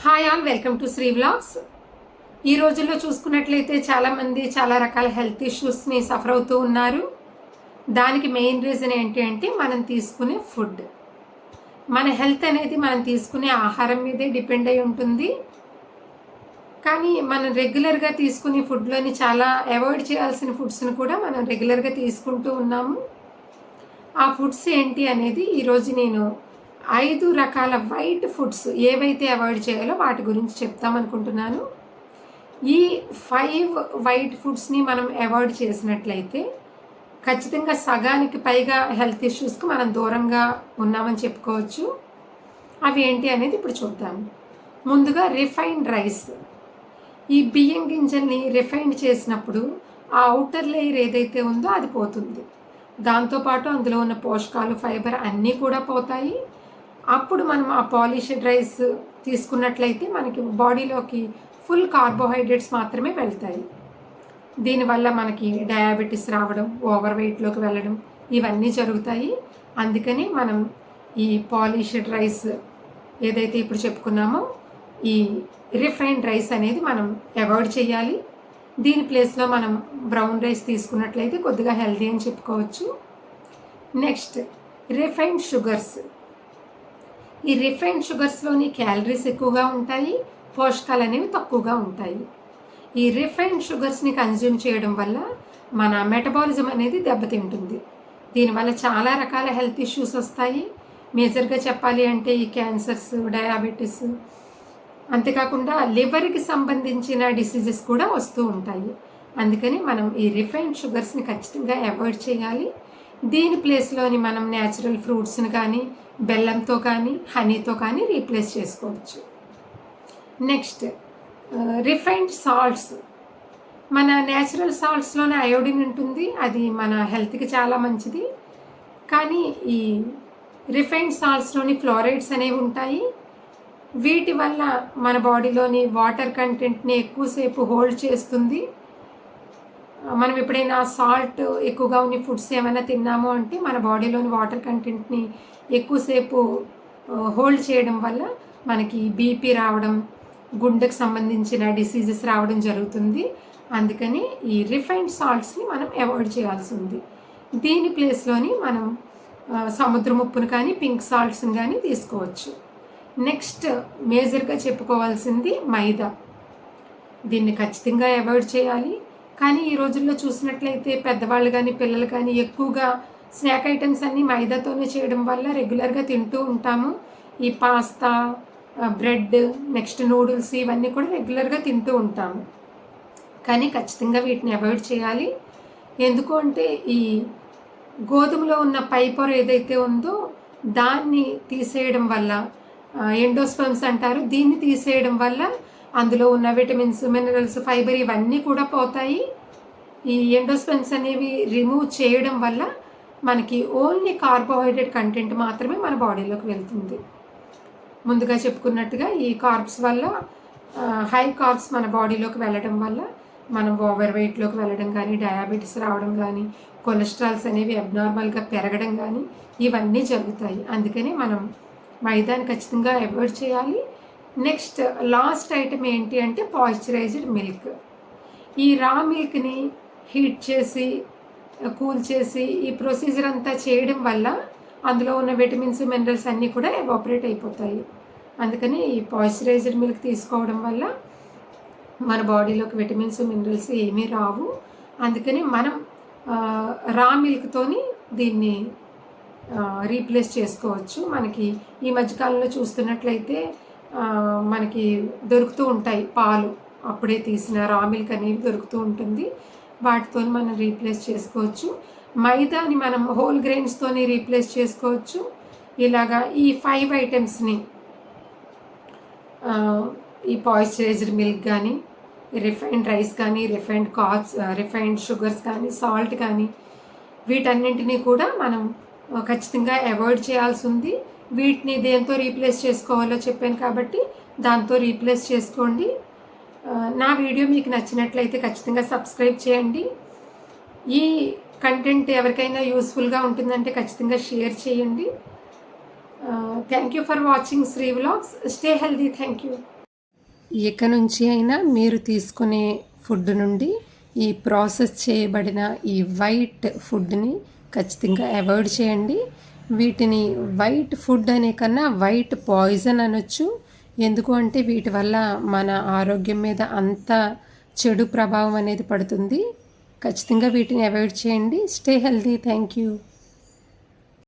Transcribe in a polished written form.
Hi all, welcome to Sri vlogs. ఈ రోజుల్లో చూసుకున్నట్లయితే చాలామంది చాలా రకాల హెల్త్ ఇష్యూస్ని సఫర్ అవుతూ ఉన్నారు. దానికి మెయిన్ రీజన్ ఏంటి అంటే మనం తీసుకునే ఫుడ్. మన హెల్త్ అనేది మనం తీసుకునే ఆహారం మీదే డిపెండ్ అయి ఉంటుంది. కానీ మనం రెగ్యులర్గా తీసుకునే ఫుడ్లోని చాలా అవాయిడ్ చేయాల్సిన ఫుడ్స్ని కూడా మనం రెగ్యులర్గా తీసుకుంటూ ఉన్నాము. ఆ ఫుడ్స్ ఏంటి అనేది ఈరోజు నేను 5 రకాల వైట్ ఫుడ్స్ ఏవైతే అవాయిడ్ చేయాలో వాటి గురించి చెప్తామనుకుంటున్నాను. ఈ 5 వైట్ ఫుడ్స్ని మనం అవాయిడ్ చేసినట్లయితే ఖచ్చితంగా సగానికి పైగా హెల్త్ ఇష్యూస్కి మనం దూరంగా ఉన్నామని చెప్పుకోవచ్చు. అవి ఏంటి అనేది ఇప్పుడు చూద్దాం. ముందుగా రిఫైన్డ్ రైస్. ఈ బియ్యం గింజల్ని రిఫైండ్ చేసినప్పుడు ఆ అవుటర్ లేయర్ ఏదైతే ఉందో అది పోతుంది. దాంతోపాటు అందులో ఉన్న పోషకాలు, ఫైబర్ అన్నీ కూడా పోతాయి. అప్పుడు మనం ఆ పాలిష్డ్ రైస్ తీసుకున్నట్లయితే మనకి బాడీలోకి ఫుల్ కార్బోహైడ్రేట్స్ మాత్రమే వెళ్తాయి. దీనివల్ల మనకి డయాబెటీస్ రావడం, ఓవర్ వెయిట్లోకి వెళ్ళడం ఇవన్నీ జరుగుతాయి. అందుకని మనం ఈ పాలిష్డ్ రైస్ ఏదైతే ఇప్పుడు చెప్పుకున్నామో ఈ రిఫైన్డ్ రైస్ అనేది మనం అవాయిడ్ చేయాలి. దీని ప్లేస్లో మనం బ్రౌన్ రైస్ తీసుకున్నట్లయితే కొద్దిగా హెల్తీ అని చెప్పుకోవచ్చు. Next, refined sugars. ఈ రిఫైన్డ్ షుగర్స్లోని క్యాలరీస్ ఎక్కువగా ఉంటాయి, పోషకాలు అనేవి తక్కువగా ఉంటాయి. ఈ రిఫైన్డ్ షుగర్స్ని కన్జ్యూమ్ చేయడం వల్ల మన మెటబాలిజం అనేది దెబ్బతింటుంది. దీనివల్ల చాలా రకాల హెల్త్ ఇష్యూస్ వస్తాయి. మేజర్గా చెప్పాలి అంటే ఈ క్యాన్సర్స్, డయాబెటీస్, అంతేకాకుండా లివర్కి సంబంధించిన డిసీజెస్ కూడా వస్తూ ఉంటాయి. అందుకని మనం ఈ రిఫైన్డ్ షుగర్స్ని ఖచ్చితంగా అవాయిడ్ చేయాలి. దీని ప్లేస్లోని మనం న్యాచురల్ ఫ్రూట్స్ని కానీ, బెల్లంతో కానీ, హనీతో కానీ రీప్లేస్ చేసుకోవచ్చు. Next, refined salts. మన న్యాచురల్ సాల్ట్స్లోనే అయోడిన్ ఉంటుంది, అది మన హెల్త్కి చాలా మంచిది. కానీ ఈ రిఫైన్డ్ సాల్ట్స్లోని ఫ్లోరైడ్స్ అనేవి ఉంటాయి. వీటి వల్ల మన బాడీలోని వాటర్ కంటెంట్ని ఎక్కువసేపు హోల్డ్ చేస్తుంది. మనం ఎప్పుడైనా సాల్ట్ ఎక్కువగా ఉన్న ఫుడ్స్ ఏమైనా తిన్నాము అంటే మన బాడీలోని వాటర్ కంటెంట్ని ఎక్కువసేపు హోల్డ్ చేయడం వల్ల మనకి బీపీ రావడం, గుండెకు సంబంధించిన డిసీజెస్ రావడం జరుగుతుంది. అందుకని ఈ రిఫైన్డ్ సాల్ట్స్ని మనం అవాయిడ్ చేయాల్సి ఉంది. దీని ప్లేస్లోని మనం సముద్రం ఉప్పును కానీ, పింక్ సాల్ట్స్ని కానీ తీసుకోవచ్చు. నెక్స్ట్, మేజర్గా చెప్పుకోవాల్సింది మైదా. దీన్ని ఖచ్చితంగా అవాయిడ్ చేయాలి. కానీ ఈ రోజుల్లో చూసినట్లయితే పెద్దవాళ్ళు కానీ, పిల్లలు కానీ ఎక్కువగా స్నాక్ ఐటమ్స్ అన్నీ మైదాతోనే చేయడం వల్ల రెగ్యులర్గా తింటూ ఉంటాము. ఈ పాస్తా, బ్రెడ్, నెక్స్ట్ నూడిల్స్ ఇవన్నీ కూడా రెగ్యులర్గా తింటూ ఉంటాము. కానీ ఖచ్చితంగా వీటిని అవాయిడ్ చేయాలి. ఎందుకు అంటే ఈ గోధుమలో ఉన్న పై పొర ఏదైతే ఉందో దాన్ని తీసేయడం వల్ల, ఎండోస్పర్మ్స్ అంటారు, దీన్ని తీసేయడం వల్ల అందులో ఉన్న విటమిన్స్, మినరల్స్, ఫైబర్ ఇవన్నీ కూడా పోతాయి. ఈ ఎండోస్పర్మ్స్ అనేవి రిమూవ్ చేయడం వల్ల మనకి ఓన్లీ కార్బోహైడ్రేట్ కంటెంట్ మాత్రమే మన బాడీలోకి వెళ్తుంది. ముందుగా చెప్పుకున్నట్టుగా ఈ కార్బ్స్ వల్ల, హై కార్బ్స్ మన బాడీలోకి వెళ్ళడం వల్ల మనం ఓవర్ వెయిట్లోకి వెళ్ళడం కానీ, డయాబెటీస్ రావడం కానీ, కొలెస్ట్రాల్స్ అనేవి అబ్నార్మల్గా పెరగడం కానీ ఇవన్నీ జరుగుతాయి. అందుకని మనం మైదాని ఖచ్చితంగా అవాయిడ్ చేయాలి. నెక్స్ట్, లాస్ట్ ఐటమ్ ఏంటి అంటే పాయిశ్చరైజ్డ్ మిల్క్. ఈ రా మిల్క్ని హీట్ చేసి, కూల్ చేసి ఈ ప్రొసీజర్ అంతా చేయడం వల్ల అందులో ఉన్న విటమిన్స్, మినరల్స్ అన్నీ కూడా ఎవాపరేట్ అయిపోతాయి. అందుకని ఈ పాయిశ్చరైజ్డ్ మిల్క్ తీసుకోవడం వల్ల మన బాడీలోకి విటమిన్స్, మినరల్స్ ఏమీ రావు. అందుకని మనం రా మిల్క్తోని దీన్ని రీప్లేస్ చేసుకోవచ్చు. మనకి ఈ మధ్యకాలంలో చూస్తున్నట్లయితే మనకి దొరుకుతూ ఉంటాయి పాలు, అప్పుడే తీసిన రా మిల్క్ అనేవి దొరుకుతూ ఉంటుంది. వాటితో మనం రీప్లేస్ చేసుకోవచ్చు. మైదాని మనం హోల్ గ్రెయిన్స్తోని రీప్లేస్ చేసుకోవచ్చు. ఇలాగా ఈ 5 ఐటమ్స్ని, ఈ పాయిశ్చరైజ్డ్ మిల్క్ కానీ, రిఫైన్డ్ రైస్ కానీ, రిఫైన్డ్ కార్బ్స్, రిఫైన్డ్ షుగర్స్ కానీ, సాల్ట్ కానీ, వీటన్నింటినీ కూడా మనం ఖచ్చితంగా అవాయిడ్ చేయాల్సి ఉంది. వీటిని దేంతో రీప్లేస్ చేసుకోవాలో చెప్పాను కాబట్టి దాంతో రీప్లేస్ చేసుకోండి. నా వీడియో మీకు నచ్చినట్లయితే ఖచ్చితంగా సబ్స్క్రైబ్ చేయండి. ఈ కంటెంట్ ఎవరికైనా యూస్ఫుల్గా ఉంటుందంటే ఖచ్చితంగా షేర్ చేయండి. Thank you for watching Sri vlogs. Stay healthy. Thank you. ఇక నుంచి అయినా మీరు తీసుకునే ఫుడ్ నుండి ఈ ప్రాసెస్ చేయబడిన ఈ వైట్ ఫుడ్ని ఖచ్చితంగా అవాయిడ్ చేయండి. వీటిని వైట్ ఫుడ్ అనే కన్నా వైట్ పాయిజన్ అనొచ్చు. ఎందుకు అంటే వీటి వల్ల మన ఆరోగ్యం మీద అంత చెడు ప్రభావం అనేది పడుతుంది. ఖచ్చితంగా వీటిని అవాయిడ్ చేయండి. Stay healthy. Thank you.